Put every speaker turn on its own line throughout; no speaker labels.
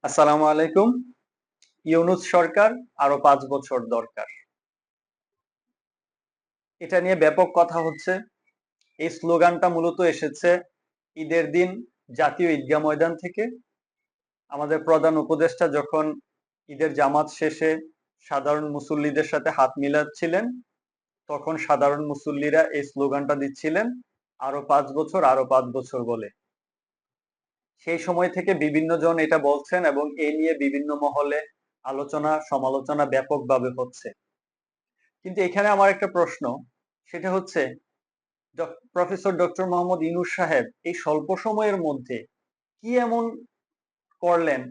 আসসালামু আলাইকুম। ইউনূস সরকার আরো ৫ বছর দরকার। এটা নিয়ে ব্যাপক কথা হচ্ছে। এই স্লোগানটা মূলত এসেছে ঈদের দিন জাতীয় ঈদগাহ ময়দান থেকে। আমাদের প্রধান উপদেষ্টা যখন ঈদের জামাত শেষে সাধারণ মুসল্লিদের সাথে হাত মিলাচ্ছিলেন, তখন সাধারণ মুসল্লিরা এই স্লোগানটা দিচ্ছিলেন, আরো ৫ বছর, আরো ৫ বছর বলে। সেই সময় থেকে বিভিন্ন জন এটা বলছেন এবং এ নিয়ে বিভিন্ন মহলে আলোচনা সমালোচনা ব্যাপকভাবে হচ্ছে। কিন্তু এখানে আমার একটা প্রশ্ন, সেটা হচ্ছে প্রফেসর ডক্টর মোহাম্মদ ইউনূস সাহেব এই স্বল্প সময়ের মধ্যে কি এমন করলেন,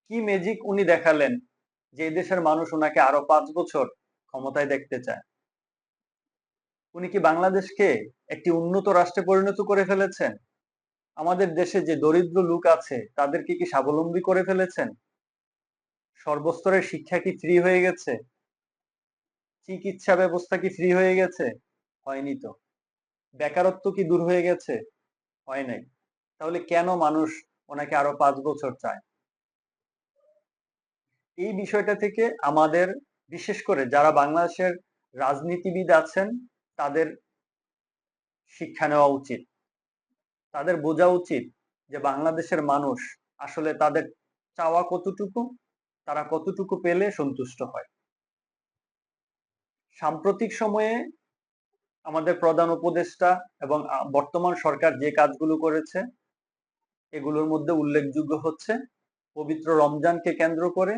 কি ম্যাজিক উনি দেখালেন যে এই দেশের মানুষ ওনাকে আরো ৫ বছর ক্ষমতায় দেখতে চায়? উনি কি বাংলাদেশকে একটি উন্নত রাষ্ট্রে পরিণত করে ফেলেছেন? আমাদের দেশে যে দরিদ্র লোক আছে তাদেরকে কি স্বাবলম্বী করে ফেলেছেন? সর্বস্তরের শিক্ষা কি ফ্রি হয়ে গেছে? চিকিৎসা ব্যবস্থা কি ফ্রি হয়ে গেছে? হয়নি তো। বেকারত্ব কি দূর হয়ে গেছে? হয় নাই। তাহলে কেন মানুষ ওনাকে আরো ৫ বছর চায়? এই বিষয়টা থেকে আমাদের, বিশেষ করে যারা বাংলাদেশের রাজনীতিবিদ আছেন, তাদের শিক্ষা নেওয়া উচিত। তাদের বোঝা উচিত যে বাংলাদেশের মানুষ আসলে তাদের চাওয়া কতটুকু, তারা কতটুকু পেলে সন্তুষ্ট হয়। সাম্প্রতিক সময়ে আমাদের প্রধান উপদেষ্টা এবং বর্তমান সরকার যে কাজগুলো করেছে, এগুলোর মধ্যে উল্লেখযোগ্য হচ্ছে পবিত্র রমজানকে কেন্দ্র করে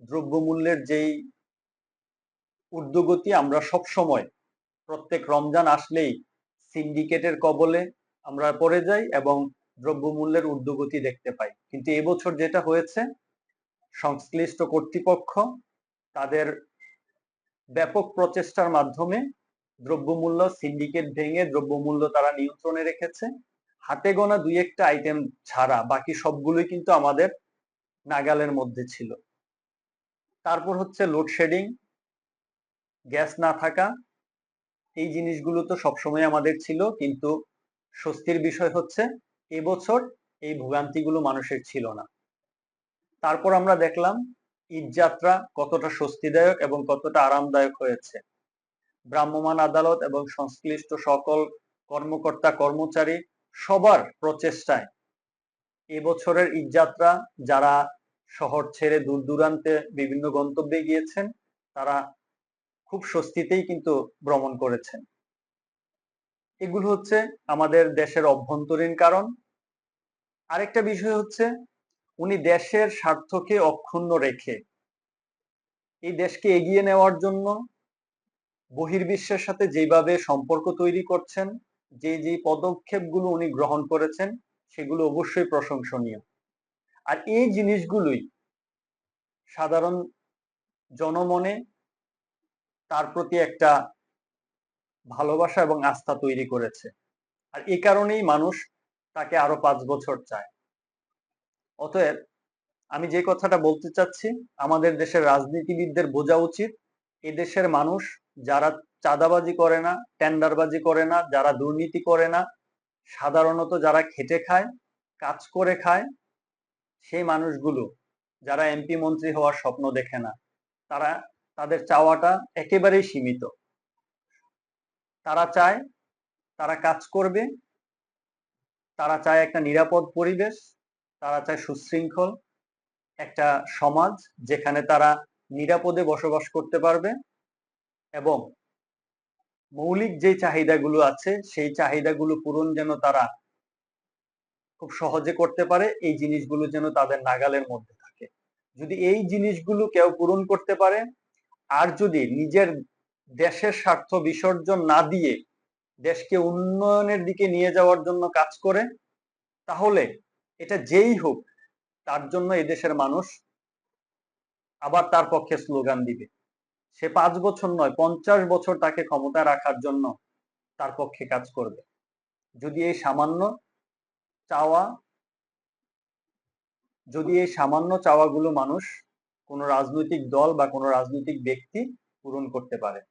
দ্রব্যমূল্যের যেই ঊর্ধ্বগতি, আমরা সব সময় প্রত্যেক রমজান আসলেই সিন্ডিকেটের কবলে আমরা পড়ে যাই এবং দ্রব্যমূল্যের ঊর্ধ্বগতি দেখতে পাই। কিন্তু এবছর যেটা হয়েছে, সংশ্লিষ্ট কর্তৃপক্ষ তাদের ব্যাপক প্রচেষ্টার মাধ্যমে দ্রব্যমূল্য সিন্ডিকেট ভেঙে দ্রব্যমূল্য তারা নিয়ন্ত্রণে রেখেছে। হাতে গোনা দুই একটা আইটেম ছাড়া বাকি সবগুলোই কিন্তু আমাদের নাগালের মধ্যে ছিল। তারপর হচ্ছে লোডশেডিং, গ্যাস না থাকা, এই জিনিসগুলো তো সবসময় আমাদের ছিল, কিন্তু স্বস্তির বিষয় হচ্ছে এবছর এই ভোগান্তিগুলো মানুষের ছিল না। তারপর আমরা দেখলাম ঈদ যাত্রা কতটা স্বস্তিদায়ক এবং কতটা আরামদায়ক হয়েছে। ভ্রাম্যমাণ আদালত এবং সংশ্লিষ্ট সকল কর্মকর্তা কর্মচারী সবার প্রচেষ্টায় এবছরের ঈদ যাত্রা, যারা শহর ছেড়ে দূর দূরান্তে বিভিন্ন গন্তব্যে গিয়েছেন, তারা খুব স্বস্তিতেই কিন্তু ভ্রমণ করেছেন। এগুলো হচ্ছে আমাদের দেশের অভ্যন্তরীণ কারণ। আরেকটা বিষয় হচ্ছে উনি দেশের স্বার্থকে অক্ষুণ্ণ রেখে এই দেশকে এগিয়ে নেওয়ার জন্য বহির্বিশ্বের সাথে যেভাবে সম্পর্ক তৈরি করছেন, যে যে পদক্ষেপগুলো উনি গ্রহণ করেছেন, সেগুলো অবশ্যই প্রশংসনীয়। আর এই জিনিসগুলোই সাধারণ জনমনে তার প্রতি একটা ভালোবাসা এবং আস্থা তৈরি করেছে। আর এই কারণেই মানুষ তাকে আরো ৫ বছর চায়। অতএব আমি যে কথাটা বলতে চাচ্ছি, আমাদের দেশের রাজনীতিবিদদের বোঝা উচিত এদেশের মানুষ যারা চাঁদাবাজি করে না, টেন্ডারবাজি করে না, যারা দুর্নীতি করে না, সাধারণত যারা খেটে খায়, কাজ করে খায়, সেই মানুষগুলো যারা এমপি মন্ত্রী হওয়ার স্বপ্ন দেখে না, তারা, তাদের চাওয়াটা একেবারেই সীমিত। তারা চায়, তারা কাজ করবে, তারা চায় একটা নিরাপদ পরিবেশ, তারা চায় সুশৃঙ্খল একটা সমাজ যেখানে তারা নিরাপদে বসবাস করতে পারবে এবং মৌলিক যে চাহিদাগুলো আছে সেই চাহিদাগুলো পূরণ যেন তারা খুব সহজে করতে পারে, এই জিনিসগুলো যেন তাদের নাগালের মধ্যে থাকে। যদি এই জিনিসগুলো কেউ পূরণ করতে পারে, আর যদি নিজের দেশের স্বার্থ বিসর্জন না দিয়ে দেশকে উন্নয়নের দিকে নিয়ে যাওয়ার জন্য কাজ করে, তাহলে এটা যেই হোক তার জন্য এদেশের মানুষ আবার তার পক্ষে স্লোগান দিবে। সে ৫ বছর নয়, ৫০ বছর তাকে ক্ষমতায় রাখার জন্য তার পক্ষে কাজ করবে, যদি এই সামান্য চাওয়া, যদি এই সামান্য চাওয়াগুলো মানুষ, কোনো রাজনৈতিক দল বা কোনো রাজনৈতিক ব্যক্তি পূরণ করতে পারে।